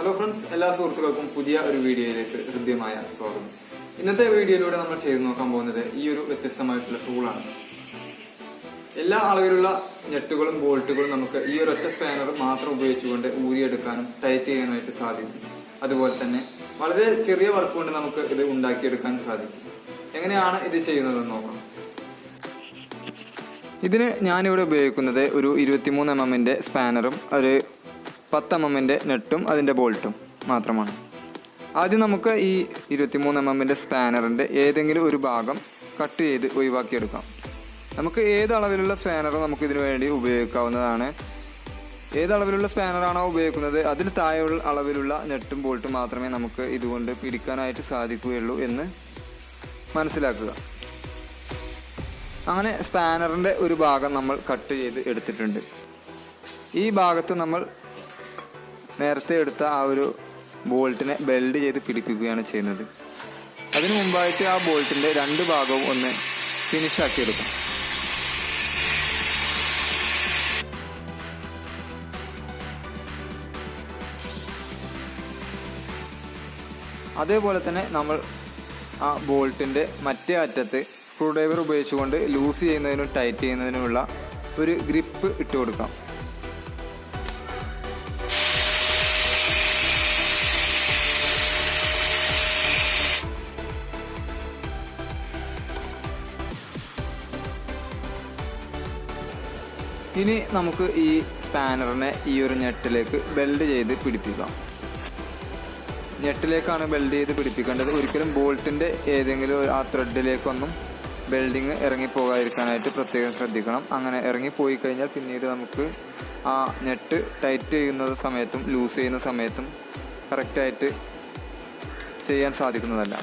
Hello friends, എല്ലാ സുഹൃത്തുക്കൾക്കും പുതിയ ഒരു വീഡിയോയിലേക്ക് ഹൃദ്യമായ സ്വാഗതം. ഇന്നത്തെ വീഡിയോയിലൂടെ നമ്മൾ ചെയ്തു നോക്കാൻ പോകുന്നത് ഈ ഒരു വ്യത്യസ്തമായിട്ടുള്ള ടൂളാണ്. എല്ലാ അളവിലുള്ള ഞെട്ടുകളും ബോൾട്ടുകളും നമുക്ക് ഈ ഒരു ഒറ്റ സ്പാനർ മാത്രം ഉപയോഗിച്ചുകൊണ്ട് ഊരിയെടുക്കാനും ടൈറ്റ് ചെയ്യാനായിട്ട് സാധിക്കും. അതുപോലെ തന്നെ വളരെ ചെറിയ വർക്ക് കൊണ്ട് നമുക്ക് ഇത് ഉണ്ടാക്കിയെടുക്കാൻ സാധിക്കും. എങ്ങനെയാണ് ഇത് ചെയ്യുന്നതെന്ന് നോക്കാം. ഇതിന് ഞാനിവിടെ ഉപയോഗിക്കുന്നത് ഒരു 23 mm സ്പാനറും ഒരു 10 mm നെട്ടും അതിൻ്റെ ബോൾട്ടും മാത്രമാണ്. ആദ്യം നമുക്ക് ഈ 23 mm സ്പാനറിൻ്റെ ഏതെങ്കിലും ഒരു ഭാഗം കട്ട് ചെയ്ത് ഒഴിവാക്കിയെടുക്കാം. നമുക്ക് ഏത് അളവിലുള്ള സ്പാനറും നമുക്കിതിനു വേണ്ടി ഉപയോഗിക്കാവുന്നതാണ്. ഏത് അളവിലുള്ള സ്പാനറാണോ ഉപയോഗിക്കുന്നത് അതിന് താഴെയുള്ള അളവിലുള്ള നെട്ടും ബോൾട്ടും മാത്രമേ നമുക്ക് ഇതുകൊണ്ട് പിടിക്കാനായിട്ട് സാധിക്കുകയുള്ളൂ എന്ന് മനസ്സിലാക്കുക. അങ്ങനെ സ്പാനറിൻ്റെ ഒരു ഭാഗം നമ്മൾ കട്ട് ചെയ്ത് എടുത്തിട്ടുണ്ട്. ഈ ഭാഗത്ത് നമ്മൾ നേരത്തെ എടുത്ത ആ ഒരു ബോൾട്ടിനെ വെൽഡ് ചെയ്ത് പിടിപ്പിക്കുകയാണ് ചെയ്യുന്നത്. അതിനു മുമ്പായിട്ട് ആ ബോൾട്ടിൻ്റെ രണ്ട് ഭാഗവും ഒന്ന് ഫിനിഷാക്കി എടുക്കാം. അതേപോലെ തന്നെ നമ്മൾ ആ ബോൾട്ടിൻ്റെ മറ്റേ അറ്റത്ത് സ്ക്രൂ ഡ്രൈവർ ഉപയോഗിച്ചുകൊണ്ട് ലൂസ് ചെയ്യുന്നതിനും ടൈറ്റ് ചെയ്യുന്നതിനുമുള്ള ഒരു ഗ്രിപ്പ് ഇട്ട് കൊടുക്കാം. ഇനി നമുക്ക് ഈ സ്പാനറിനെ ഈ ഒരു ഞെട്ടിലേക്ക് വെൽഡ് ചെയ്ത് പിടിപ്പിക്കാം. ഞെട്ടിലേക്കാണ് വെൽഡ് ചെയ്ത് പിടിപ്പിക്കേണ്ടത്. ഒരിക്കലും ബോൾട്ടിൻ്റെ ഏതെങ്കിലും ആ ത്രെഡിലേക്കൊന്നും വെൽഡിങ് ഇറങ്ങിപ്പോകാതിരിക്കാനായിട്ട് പ്രത്യേകം ശ്രദ്ധിക്കണം. അങ്ങനെ ഇറങ്ങിപ്പോയി കഴിഞ്ഞാൽ പിന്നീട് നമുക്ക് ആ ഞെട്ട് ടൈറ്റ് ചെയ്യുന്ന സമയത്തും ലൂസ് ചെയ്യുന്ന സമയത്തും കറക്റ്റായിട്ട് ചെയ്യാൻ സാധിക്കുന്നതല്ല.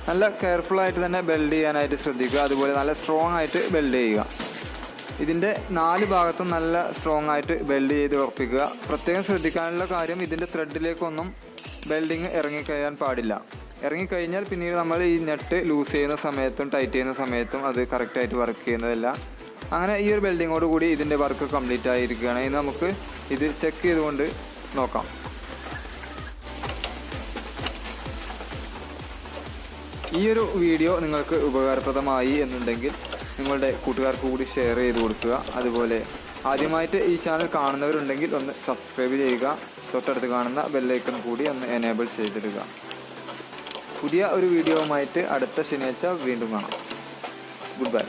നല്ല കെയർഫുള്ളായിട്ട് തന്നെ വെൽഡ് ചെയ്യാനായിട്ട് ശ്രദ്ധിക്കുക. അതുപോലെ നല്ല സ്ട്രോങ് ആയിട്ട് വെൽഡ് ചെയ്യുക. ഇതിൻ്റെ 4 ഭാഗത്തും നല്ല സ്ട്രോങ് ആയിട്ട് വെൽഡ് ചെയ്ത് ഉറപ്പിക്കുക. പ്രത്യേകം ശ്രദ്ധിക്കാനുള്ള കാര്യം, ഇതിൻ്റെ ത്രെഡിലേക്കൊന്നും വെൽഡിങ് ഇറങ്ങിക്കഴിയാൻ പാടില്ല. ഇറങ്ങിക്കഴിഞ്ഞാൽ പിന്നീട് നമ്മൾ ഈ നെട്ട് ലൂസ് ചെയ്യുന്ന സമയത്തും ടൈറ്റ് ചെയ്യുന്ന സമയത്തും അത് കറക്റ്റായിട്ട് വർക്ക് ചെയ്യുന്നതല്ല. അങ്ങനെ ഈ ഒരു വെൽഡിങ്ങോട് കൂടി ഇതിൻ്റെ വർക്ക് കംപ്ലീറ്റ് ആയിരിക്കുകയാണ്. ഇനി നമുക്ക് ഇത് ചെക്ക് ചെയ്തുകൊണ്ട് നോക്കാം. ഈ ഒരു വീഡിയോ നിങ്ങൾക്ക് ഉപകാരപ്രദമായി എന്നുണ്ടെങ്കിൽ നിങ്ങളുടെ കൂട്ടുകാർക്ക് കൂടി ഷെയർ ചെയ്ത് കൊടുക്കുക. അതുപോലെ ആദ്യമായിട്ട് ഈ ചാനൽ കാണുന്നവരുണ്ടെങ്കിൽ ഒന്ന് സബ്സ്ക്രൈബ് ചെയ്യുക. തൊട്ടടുത്ത് കാണുന്ന ബെല്ലൈക്കൺ കൂടി ഒന്ന് എനേബിൾ ചെയ്തിടുക. പുതിയ ഒരു വീഡിയോവുമായിട്ട് അടുത്ത ശനിയാഴ്ച വീണ്ടും കാണാം. Good bye.